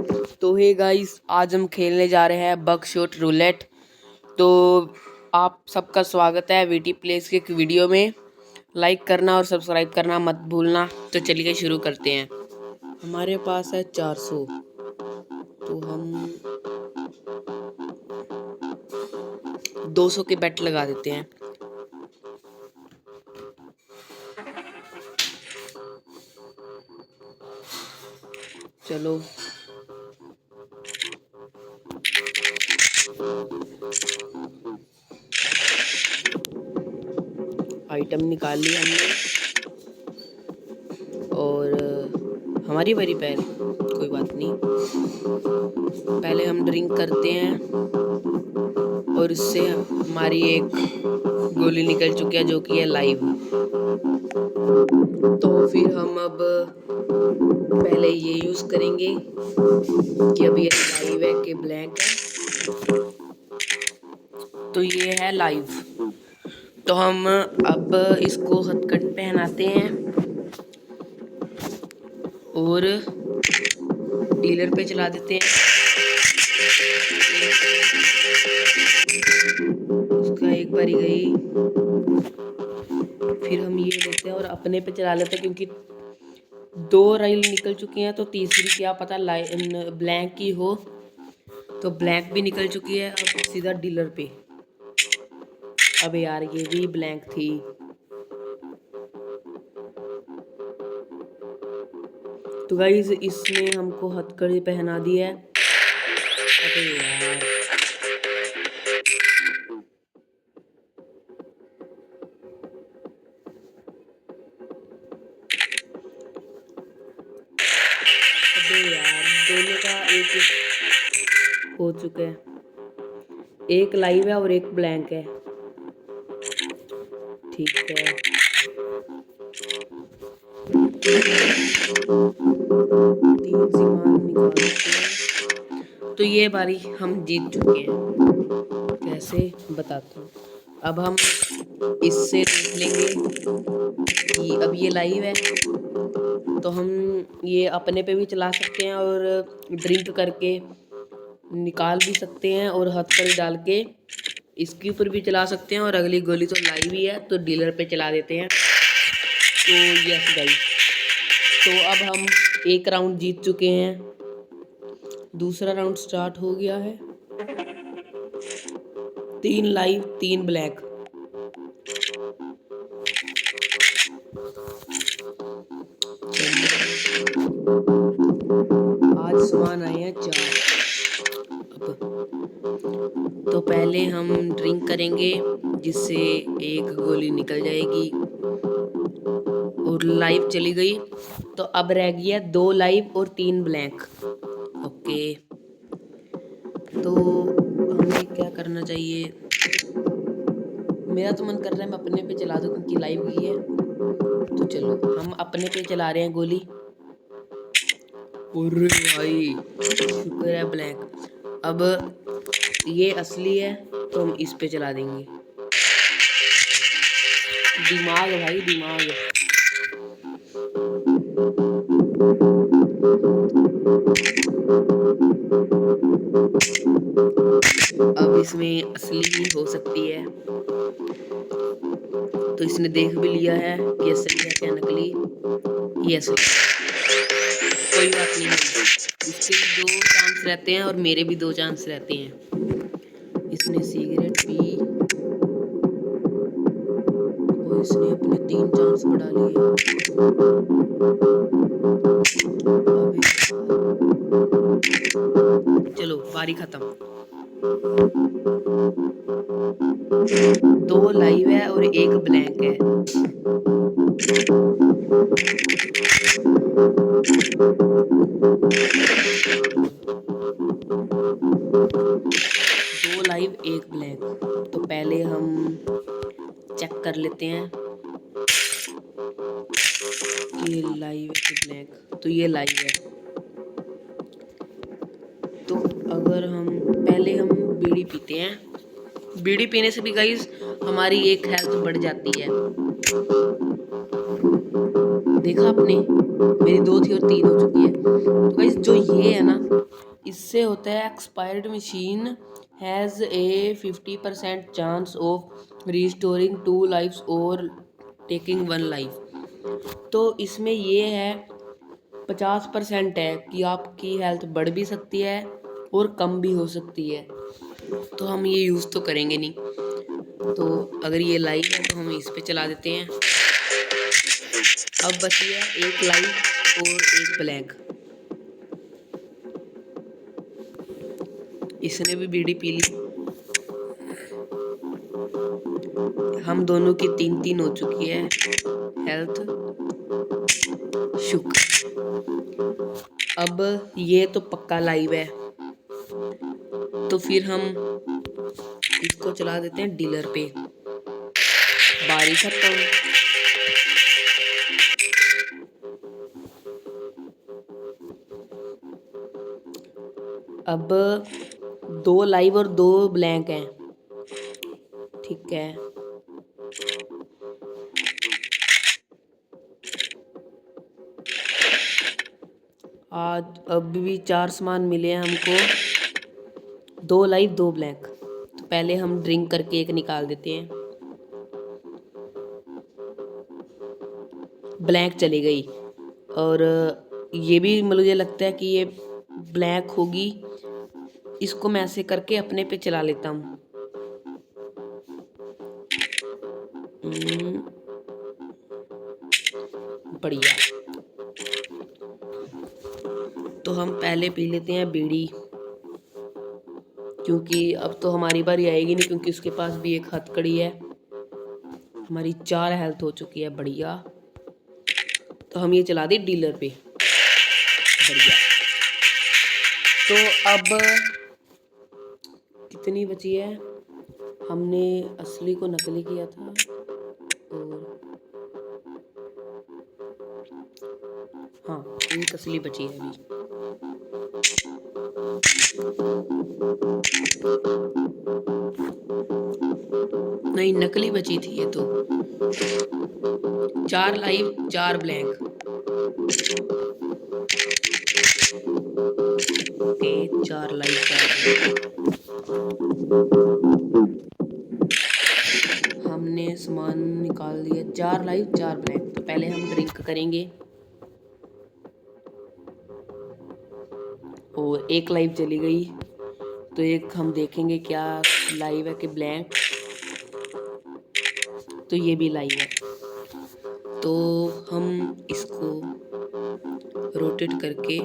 तो hey guys, आज हम खेलने जा रहे हैं बगशॉट रूलेट। तो आप सबका स्वागत है वीटी प्लेस के एक वीडियो में। लाइक करना और सब्सक्राइब करना मत भूलना। तो चलिए शुरू करते हैं। हमारे पास है 400, तो हम 200 के बेट लगा देते हैं। चलो आइटम निकाल लिया हमने और हमारी बारी पहले, कोई बात नहीं। पहले हम ड्रिंक करते हैं और इससे हमारी एक गोली निकल चुकी है जो कि है लाइव। तो फिर हम अब पहले ये यूज़ करेंगे कि अभी ये लाइव है कि ब्लैंक है। तो ये है लाइव। तो हम अब इसको हथकंड पहनाते हैं और डीलर पे चला देते हैं। उसका एक बारी गई, फिर हम ये लेते हैं और अपने पे चला लेते हैं क्योंकि 2 राइल निकल चुकी हैं। तो तीसरी क्या पता लाइन ब्लैंक की हो, तो ब्लैंक भी निकल चुकी है। अब सीधा डीलर पे। अब यार ये भी ब्लैंक थी। तो गाइस इसने हमको हथकड़ी पहना दी है। अबे यार दोनों का एक हो चुका है। एक लाइव है और एक ब्लैंक है। ठीक है, तीन सामान निकाल देते हैं। तो ये बारी हम जीत चुके हैं। कैसे बताता हूँ। अब हम इससे देख लेंगे कि अब ये लाइव है, तो हम ये अपने पे भी चला सकते हैं और ड्रिंक करके निकाल भी सकते हैं और हथकड़ी डाल के इसके ऊपर भी चला सकते हैं। और अगली गोली तो लाइव ही है, तो डीलर पे चला देते हैं। तो यस गाइस, तो अब हम एक राउंड जीत चुके हैं। दूसरा राउंड स्टार्ट हो गया है। 3 लाइव 3 ब्लैक। आज सामान आए हैं 4। तो पहले हम ड्रिंक करेंगे जिससे एक गोली निकल जाएगी और लाइव चली गई। तो अब रह गया 2 लाइव और 3 ब्लैंक। ओके, तो हमें क्या करना चाहिए। मेरा तो मन कर रहा है मैं अपने पे चला दूं क्योंकि लाइव गई है। तो चलो हम अपने पे चला रहे हैं गोली। अरे भाई शुक्र है ब्लैंक। अब ये असली है तो हम इस पे चला देंगे। दिमाग भाई दिमाग। अब इसमें असली ही हो सकती है, तो इसने देख भी लिया है कि असली है क्या नकली। ये असली। कोई बात नहीं, इसके भी 2 चांस रहते हैं और मेरे भी 2 चांस रहते हैं। इसने सिगरेट पी और इसने अपने 3 चांस बढ़ा लिए। चलो बारी खत्म। 2 लाइव है और 1 ब्लैंक है। दो लाइव 1 ब्लैंक। तो पहले हम चेक कर लेते हैं कि लाइव है कि ब्लैंक। तो ये लाइव है। तो अगर हम पहले हम बीड़ी पीते हैं। बीड़ी पीने से भी गाइस हमारी एक हेल्थ बढ़ जाती है। देखा आपने, मेरी 2 थी और 3 हो चुकी है। तो गाइस जो ये है ना, इससे होता है expired machine has a 50% chance of restoring 2 lives और टेकिंग 1 लाइफ। तो इसमें ये है 50% है कि आपकी हेल्थ बढ़ भी सकती है और कम भी हो सकती है, तो हम ये यूज़ तो करेंगे नहीं। तो अगर ये लाइव है तो हम इस पे चला देते हैं। अब बची है एक लाइव और एक ब्लैंक। इसने भी बीड़ी पी ली। हम दोनों की 3-3 हो चुकी है हेल्थ। शुक्र। अब ये तो पक्का लाइव है, तो फिर हम इसको चला देते हैं डीलर पे। बारी खत्म। अब 2 लाइव और 2 ब्लैंक हैं, ठीक है। आज अब भी 4 सामान मिले हैं हमको, 2 लाइव 2 ब्लैंक। तो पहले हम ड्रिंक करके एक निकाल देते हैं। ब्लैंक चली गई, और ये भी मुझे लगता है कि ये ब्लैंक होगी। इसको मैं ऐसे करके अपने पे चला लेता हूँ। बढ़िया। तो हम पहले पी लेते हैं बीड़ी, क्योंकि अब तो हमारी बारी आएगी नहीं, क्योंकि उसके पास भी एक हथकड़ी है। हमारी 4 हेल्थ हो चुकी है। बढ़िया। तो हम ये चला दी डीलर पे। बढ़िया। तो अब कितनी बची है? हमने असली को नकली किया था, और हाँ, एक असली बची है अभी। नहीं, नकली बची थी ये तो। 4 live 4 blank. Okay, 4 live 4 blank. हमने सामान निकाल दिया। 4 लाइव 4 ब्लैंक। तो पहले हम ड्रिंक करेंगे, और एक लाइव चली गई। तो एक हम देखेंगे क्या लाइव है कि ब्लैंक। तो ये भी लाइव है, तो हम इसको रोटेट करके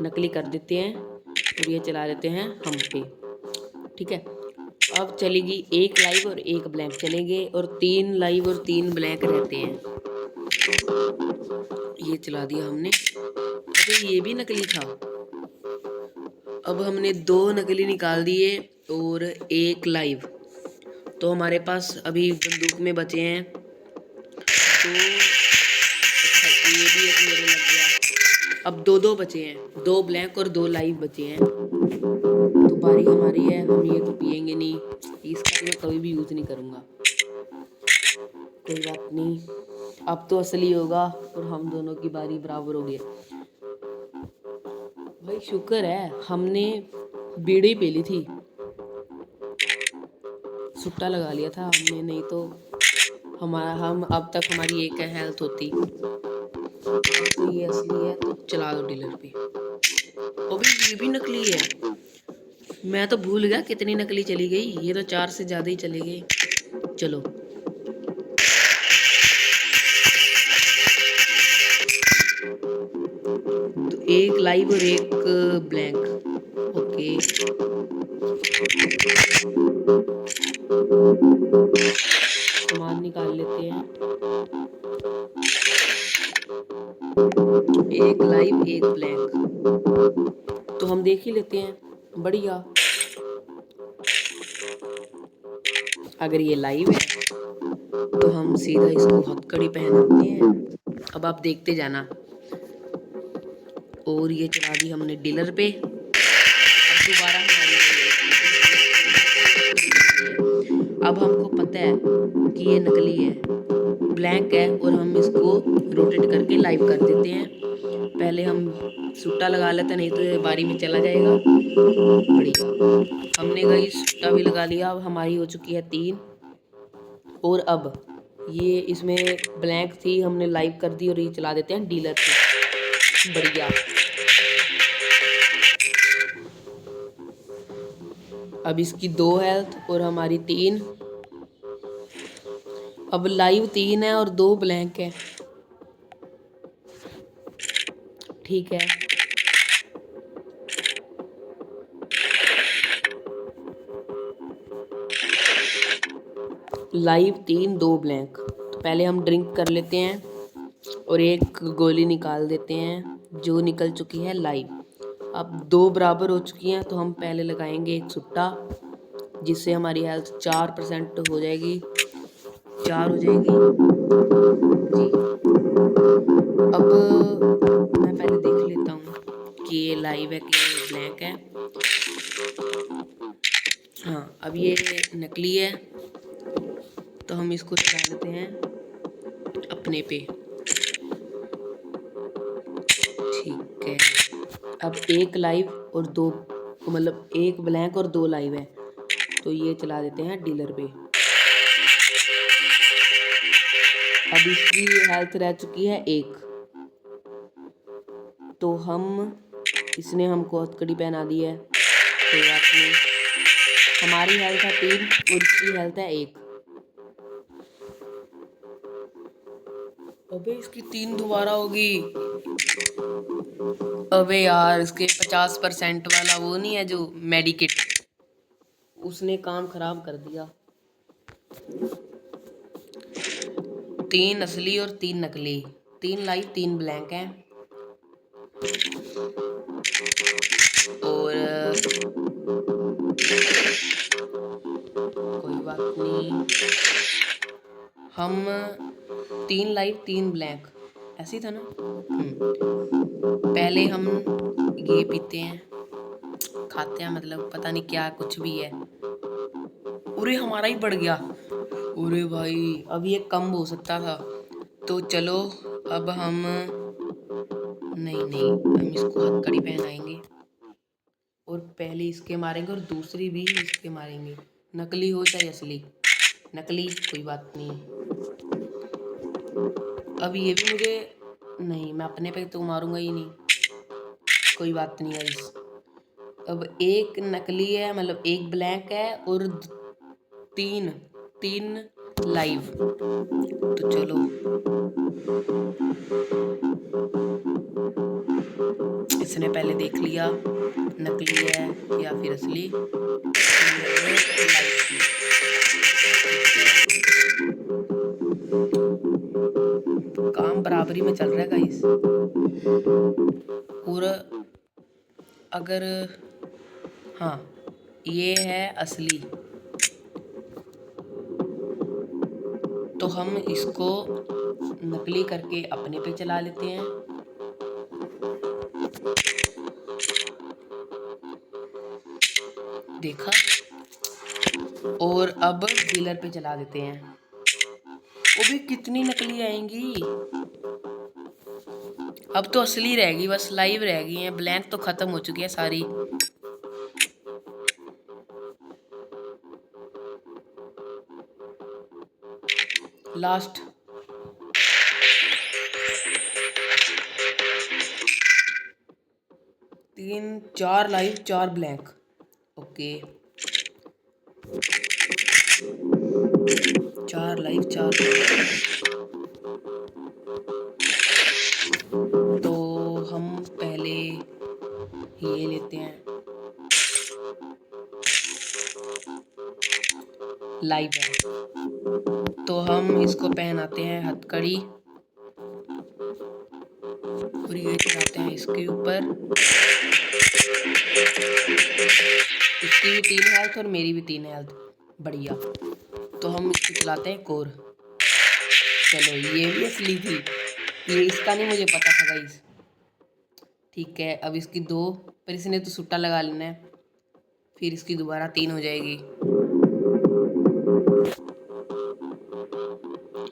नकली कर देते हैं, और ये चला देते हैं हम पे। ठीक है। अब चलेगी एक लाइव और एक ब्लैंक चलेंगे, और 3 लाइव और 3 ब्लैंक रहते हैं। ये चला दिया हमने। अरे ये भी नकली था। अब हमने 2 नकली निकाल दिए और एक लाइव। तो हमारे पास अभी बंदूक में बचे हैं 2। ये भी एक मेरे लग गया। अब 2-2 बचे हैं, 2 ब्लैंक और 2 लाइव बचे हैं। तो बारी हमारी है। हम ये तो पिएंगे नहीं, इसका मैं कभी भी यूज नहीं करूँगा। कोई बात नहीं, अब तो असली होगा, और हम दोनों की बारी बराबर हो गई। भाई शुक्र है हमने बीड़ी पी ली थी, सुट्टा लगा लिया था हमने, नहीं तो हम अब तक हमारी एक हेल्थ होती। तो ये असली है, तो चला दो डीलर पे। अभी ये भी नकली है। मैं तो भूल गया कितनी नकली चली गई। ये तो 4 से ज़्यादा ही चली गई। चलो, तो एक लाइव और एक ब्लैंक। ओके, सामान निकाल लेते हैं। एक लाइव एक ब्लैंक, तो हम देख ही लेते हैं। बढ़िया। अगर ये लाइव है तो हम सीधा इसको हथकड़ी पहनाते हैं। अब आप देखते जाना। और ये चला दी हमने डीलर पे। अब दोबारा हमारी अब हमको पता है कि ये नकली है, ब्लैंक है, और हम इसको रोटेट करके लाइव कर देते हैं। पहले हम सुट्टा लगा लेते हैं, नहीं तो ये बारी में चला जाएगा। बढ़िया, हमने गाइस सुट्टा भी लगा लिया। अब हमारी हो चुकी है 3। और अब ये इसमें ब्लैंक थी, हमने लाइव कर दी और ये चला देते हैं डीलर पे। बढ़िया, अब इसकी 2 हेल्थ और हमारी 3। अब लाइव 3 है और 2 ब्लैंक है। ठीक है, लाइव 3 2 ब्लैंक। तो पहले हम ड्रिंक कर लेते हैं और एक गोली निकाल देते हैं जो निकल चुकी है लाइव। अब 2 बराबर हो चुकी हैं, तो हम पहले लगाएंगे एक सुट्टा जिससे हमारी हेल्थ 4% हो जाएगी, 4 हो जाएगी जी। अब मैं पहले देख लेता हूँ कि ये लाइव है कि ब्लैंक है। हाँ, अब ये नकली है, तो हम इसको चला देते हैं अपने पे। ठीक है, अब एक लाइव और 2, मतलब एक ब्लैंक और 2 लाइव है, तो ये चला देते हैं डीलर पे। अब इसकी हेल्थ रह चुकी है 1, तो इसने हमको हथकड़ी पहना दी है, कोई बात नहीं। हमारी हेल्थ है 3 और इसकी हेल्थ है 1। अबे इसकी 3 दोबारा होगी। अबे यार, इसके 50% वाला वो नहीं है जो मेडिकेट, उसने काम खराब कर दिया। 3 असली और 3 नकली, 3 लाइव 3 ब्लैंक हैं। और कोई बात नहीं, हम 3 लाइव 3 ब्लैंक, ऐसे ही था ना। पहले हम ये पीते हैं, खाते हैं, मतलब पता नहीं क्या कुछ भी है। अरे हमारा ही बढ़ गया। अरे भाई, अब ये कम हो सकता था। तो चलो, अब हम नहीं, हम इसको हथकड़ी पहनाएंगे और पहले इसके मारेंगे और दूसरी भी इसके मारेंगे, नकली हो चाहे असली। नकली, कोई बात नहीं। अब ये भी मुझे नहीं, मैं अपने पे तो मारूंगा ही नहीं, कोई बात नहीं गाइस। अब एक नकली है, मतलब एक ब्लैंक है और 3 लाइव। तो चलो, इसने पहले देख लिया नकली है या फिर असली। काम बराबरी में चल रहा है गाइस। और अगर हाँ, ये है असली, तो हम इसको नकली करके अपने पे चला लेते हैं। देखा, और अब डीलर पे चला देते हैं। वो भी कितनी नकली आएंगी। अब तो असली रहेगी, बस लाइव रह गई है, ब्लैंक तो खत्म हो चुकी है सारी। लास्ट, तीन 4 live 4 blank. Okay, 4 live 4 blank. तो हम पहले ये लेते हैं, लाइव है, तो हम इसको पहनाते हैं हथकड़ी और ये चलाते हैं इसके ऊपर। इसकी भी 3 हेल्थ और मेरी भी 3 हेल्थ, बढ़िया। तो हम इसको चलाते हैं कोर। चलो, ये भी असली थी, ये इसका नहीं मुझे पता था गाइस। ठीक है, अब इसकी 2, पर इसने तो सुट्टा लगा लेना है, फिर इसकी दोबारा 3 हो जाएगी।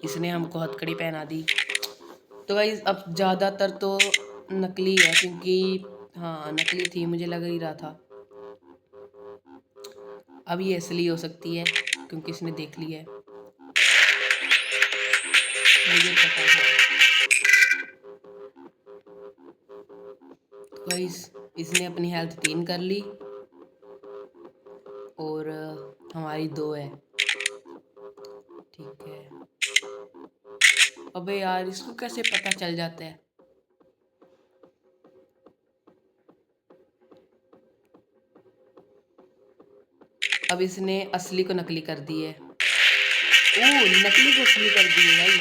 इसने हमको हथकड़ी पहना दी। तो गाइस, अब ज़्यादातर तो नकली है, क्योंकि हाँ नकली थी, मुझे लग ही रहा था। अब ये असली हो सकती है क्योंकि इसने देख लिया है, मुझे पता था। गाइस इसने अपनी हेल्थ 3 कर ली और हमारी 2 है। ठीक है। अबे यार इसको कैसे पता चल जाता है? अब इसने असली को नकली कर दी है। ओ नकली को असली कर दी है भाई,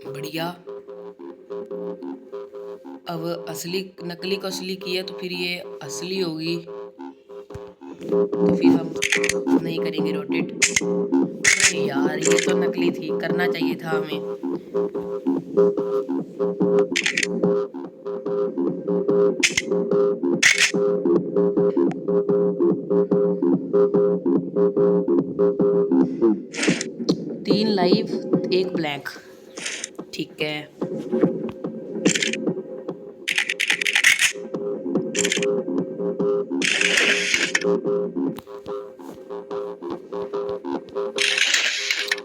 बढ़िया। अब असली नकली को असली किया तो फिर ये असली होगी, तो फिर हम नहीं करेंगे रोटेट। अरे यार ये तो नकली थी, करना चाहिए था हमें। 3 लाइव 1 ब्लैंक। ठीक है।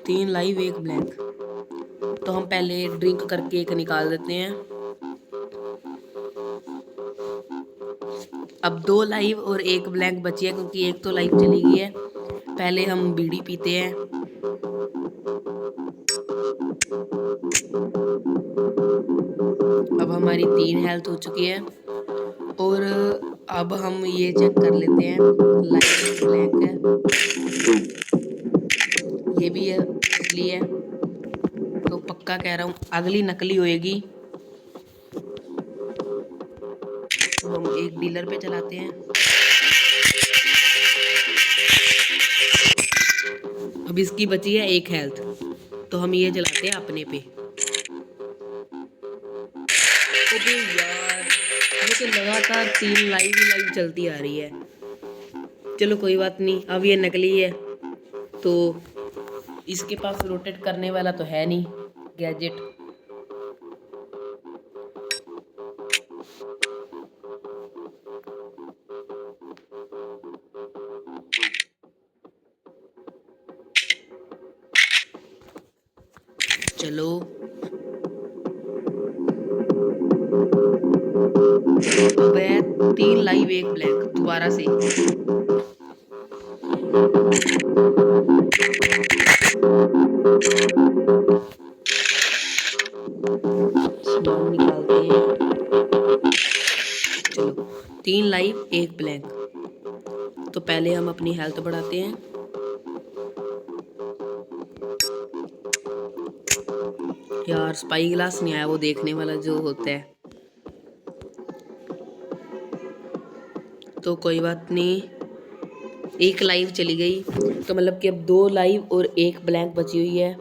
तीन लाइव 1 ब्लैंक। तो हम पहले ड्रिंक करके एक निकाल देते हैं। अब 2 लाइव और 1 ब्लैंक बची है, क्योंकि एक तो लाइव चली गई है। पहले हम बीड़ी पीते हैं। अब हमारी 3 हेल्थ हो चुकी है और अब हम ये चेक कर लेते हैं। लाइव ब्लैक है, ये भी है असली है, तो पक्का कह रहा हूँ अगली नकली होएगी। तो हम एक डीलर पे चलाते हैं। अब इसकी बची है 1 हेल्थ, तो हम ये चलाते हैं अपने पे। अबे यार ये तो लगातार 3 लाइव ही लाइव चलती आ रही है। चलो कोई बात नहीं, अब ये नकली है तो इसके पास रोटेट करने वाला तो है नहीं गैजेट। चलो अबे 3 लाइव 1 ब्लैक दोबारा से। सामान निकालते हैं। चलो 3 लाइव 1 ब्लैंक। तो पहले हम अपनी हेल्थ बढ़ाते हैं। यार स्पाई ग्लास नहीं आया, वो देखने वाला जो होता है। तो कोई बात नहीं, 1 लाइव चली गई, तो मतलब कि अब 2 लाइव और 1 ब्लैंक बची हुई है।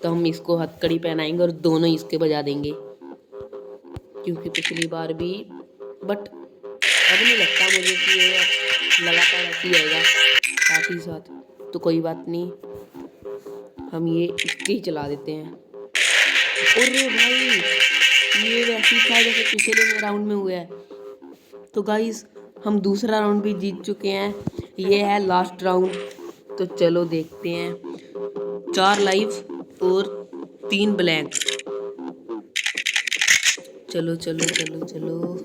तो हम इसको हथकड़ी पहनाएंगे और दोनों इसके बजा देंगे, क्योंकि पिछली बार भी। बट अब नहीं लगता मुझे कि ये लगातार ऐसे ही आएगा साथ ही साथ। तो कोई बात नहीं, हम ये इसके ही चला देते हैं। अरे भाई ये वैसे ही था जैसे पिछले राउंड में हुआ है। तो गाइस हम दूसरा राउंड भी जीत चुके हैं, ये है लास्ट राउंड। तो चलो देखते हैं। 4 लाइव और 3 ब्लैंक। चलो चलो चलो चलो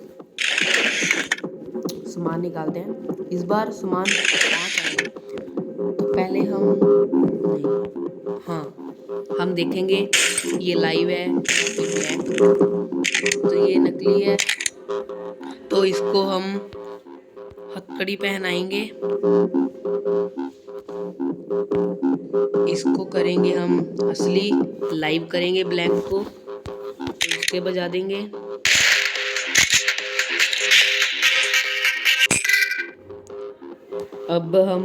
सामान निकालते हैं। इस बार सामान 5 आएंगे। तो पहले हम नहीं, हाँ हम देखेंगे ये लाइव है या फिर ब्लैंक। तो ये नकली है, तो इसको हम हथकड़ी पहनाएंगे। इसको करेंगे हम असली, लाइव करेंगे ब्लैंक को, तो इसके बजा देंगे। अब हम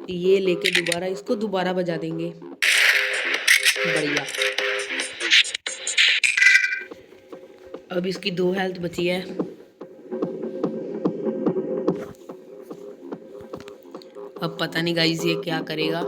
ये लेके दोबारा इसको दोबारा बजा देंगे। बढ़िया। अब इसकी 2 हेल्थ बची है। अब पता नहीं गाइस ये क्या करेगा।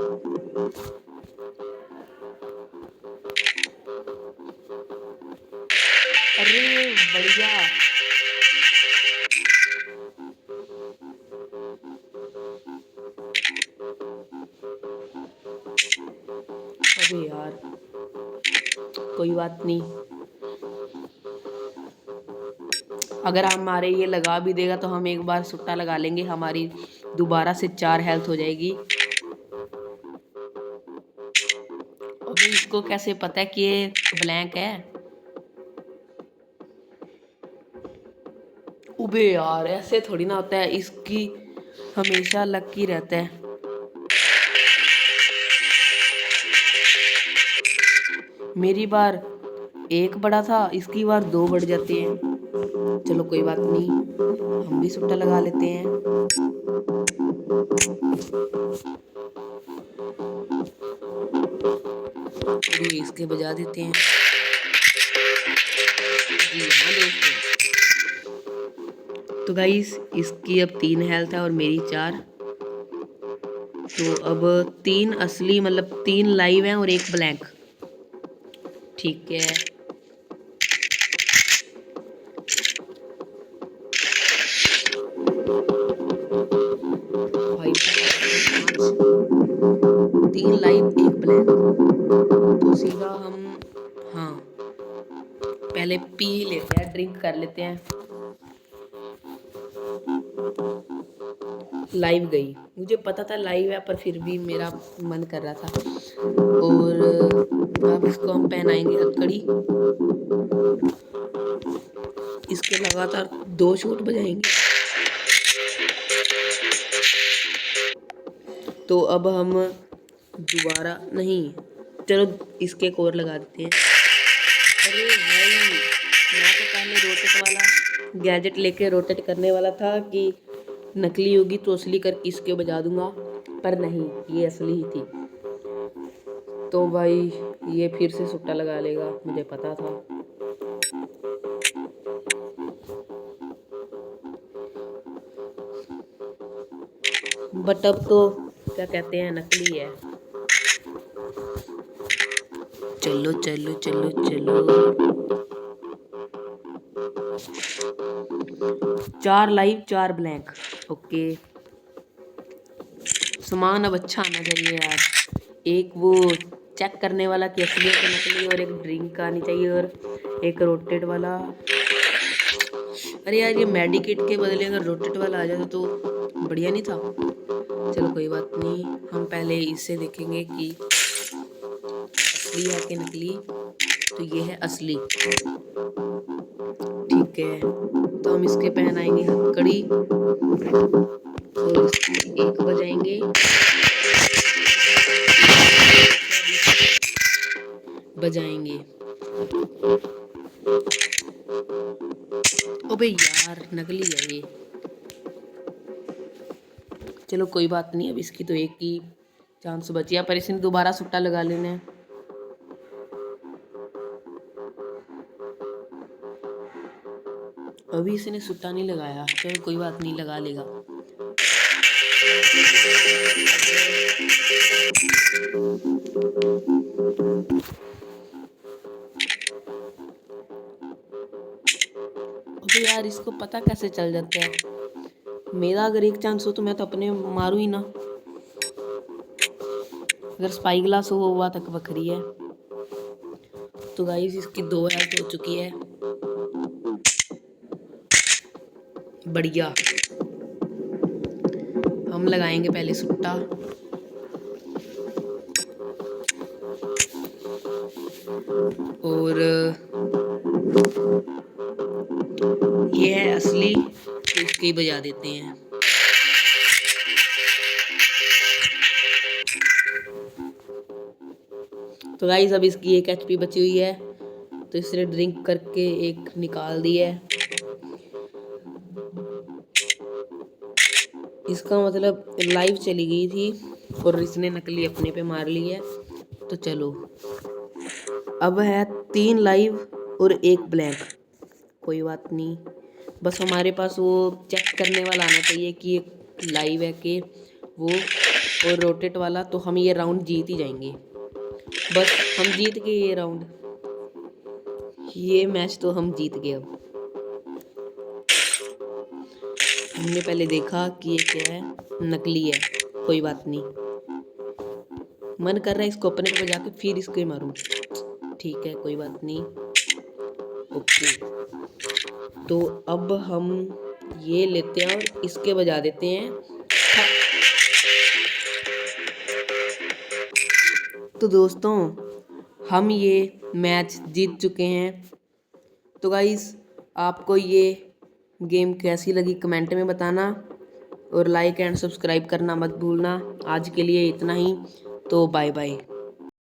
अबे यार, कोई बात नहीं। अगर हमारे ये लगा भी देगा तो हम एक बार सुट्टा लगा लेंगे, हमारी दोबारा से 4 हेल्थ हो जाएगी। अबे इसको कैसे पता है कि ये ब्लैंक है? अबे यार, ऐसे थोड़ी ना होता है, इसकी हमेशा लकी रहता है। मेरी बार 1 बढ़ा था, इसकी बार 2 बढ़ जाते हैं। चलो कोई बात नहीं, हम भी सुट्टा लगा लेते हैं। चलिए इसके बजा देते हैं। जी हाँ दोस्तों, तो गाइस इसकी अब 3 हेल्थ है और मेरी 4। तो अब 3 असली, मतलब 3 लाइव हैं और 1 ब्लैंक। ठीक है, भाई 3 लाइव 1 ब्लैंक। तो सीधा हम, हाँ पहले पी लेते हैं, ड्रिंक कर लेते हैं। लाइव गई, मुझे पता था लाइव है, पर फिर भी मेरा मन कर रहा था। और अब इसको हम पहनाएंगे हथकड़ी। इसके लगातार 2 शॉट बजाएंगे। तो अब हम दोबारा नहीं, चलो इसके एक और लगा देते हैं। अरे भाई, मैं तो पहले रोटेट वाला गैजेट लेके रोटेट करने वाला था कि नकली होगी तो असली करके इसके बजा दूंगा, पर नहीं, ये असली ही थी। तो भाई ये फिर से सुट्टा लगा लेगा, मुझे पता था। बट अब तो क्या कहते हैं, नकली है। चलो चलो चलो चलो, 4 लाइव 4 ब्लैंक। ओके, सामान अब अच्छा आना चाहिए यार। एक वो चेक करने वाला कि असली है कि नकली, और एक ड्रिंक आनी चाहिए, और एक रोटेट वाला। अरे यार, ये मेडिकेट के बदले अगर रोटेट वाला आ जाता तो बढ़िया नहीं था। चलो कोई बात नहीं, हम पहले इससे देखेंगे कि असली है कि नकली। तो ये है असली। ठीक है, तो हम इसके पहनाएंगे हथकड़ी और इसको 1 बजाएंगे, बजाएंगे। अबे यार, नकली है ये। चलो कोई बात नहीं, अब इसकी तो 1 ही चांस बची है, पर इसने दोबारा सुट्टा लगा लेना है। अभी इसने सुट्टा नहीं लगाया, चलो कोई बात नहीं, लगा लेगा। अबे यार, इसको पता कैसे चल जाता है? मेरा अगर 1 चांस हो तो मैं तो अपने मारू ही ना। अगर स्पाई ग्लास हो हुआ तक बखरी है। तो गाइस इसकी 2 हेल्थ हो चुकी है। बढ़िया, हम लगाएंगे पहले सुट्टा। और ये है असली, तो इसके ही बजा देते हैं। तो गाइस अब इसकी 1 HP बची हुई है, तो इसने ड्रिंक करके 1 निकाल दी है। इसका मतलब लाइव चली गई थी और इसने नकली अपने पे मार ली है। तो चलो, अब है 3 लाइव और 1 ब्लैंक। कोई बात नहीं, बस हमारे पास वो चेक करने वाला आना चाहिए कि ये लाइव है कि वो, और रोटेट वाला। तो हम ये राउंड जीत ही जाएंगे। बस हम जीत गए ये राउंड, ये मैच तो हम जीत गए अब। हमने पहले देखा कि ये क्या है, नकली है। कोई बात नहीं, मन कर रहा है इसको अपने पे बजा के फिर इसको ही मारूं। ठीक है, कोई बात नहीं। ओके, तो अब हम ये लेते हैं और इसके बजा देते हैं। तो दोस्तों, हम ये मैच जीत चुके हैं। तो गाइस, आपको ये गेम कैसी लगी कमेंट में बताना, और लाइक एंड सब्सक्राइब करना मत भूलना। आज के लिए इतना ही, तो बाय बाय।